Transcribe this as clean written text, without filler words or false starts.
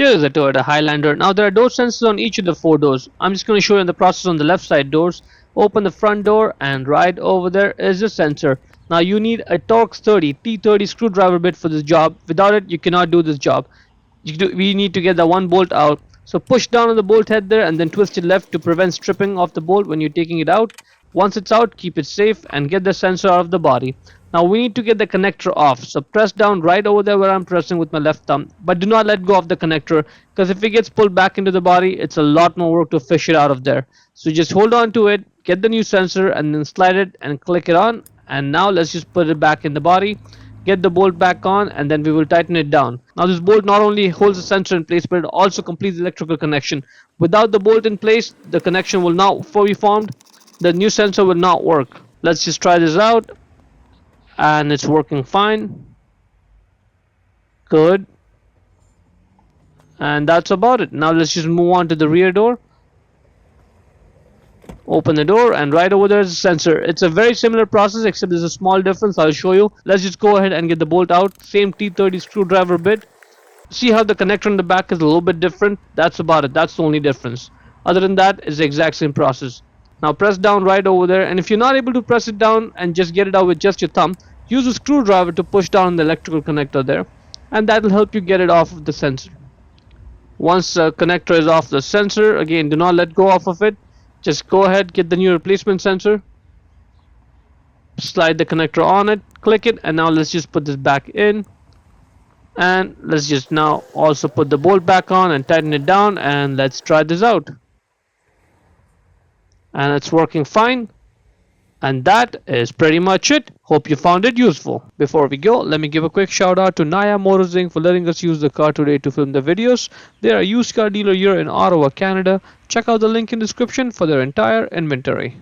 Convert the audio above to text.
Here is a Toyota Highlander. Now there are door sensors on each of the 4 doors. I'm just going to show you in the process on the left side doors. Open the front door and right over there is the sensor. Now you need a Torx 30 T30 screwdriver bit for this job. Without it you cannot do this job. We need to get the one bolt out. So push down on the bolt head there and then twist it left to prevent stripping of the bolt when you're taking it out. Once it's out, keep it safe and get the sensor out of the body. Now we need to get the connector off, so press down right over there where I'm pressing with my left thumb, but do not let go of the connector, because if it gets pulled back into the body, it's a lot more work to fish it out of there. So just hold on to it, get the new sensor and then slide it and click it on, and now let's just put it back in the body, get the bolt back on, and then we will tighten it down. Now this bolt not only holds the sensor in place, but it also completes the electrical connection. Without the bolt in place, the connection will not be formed, the new sensor will not work. Let's just try this out. And it's working fine. Good. And that's about it. Now let's just move on to the rear door. Open the door and right over there is a sensor. It's a very similar process except there's a small difference. I'll show you. Let's just go ahead and get the bolt out. Same T30 screwdriver bit. See how the connector in the back is a little bit different? That's about it. That's the only difference. Other than that, it's the exact same process. Now press down right over there, and if you're not able to press it down and just get it out with just your thumb, use a screwdriver to push down the electrical connector there, and that will help you get it off of the sensor. Once the connector is off the sensor, again do not let go off of it. Just go ahead, get the new replacement sensor, slide the connector on it, click it, and now let's just put this back in. And let's just now also put the bolt back on and tighten it down, and let's try this out. And it's working fine. And that is pretty much it. Hope you found it useful. Before we go, let me give a quick shout out to Naya Motors Inc. for letting us use the car today to film the videos. They are a used car dealer here in Ottawa, Canada. Check out the link in the description for their entire inventory.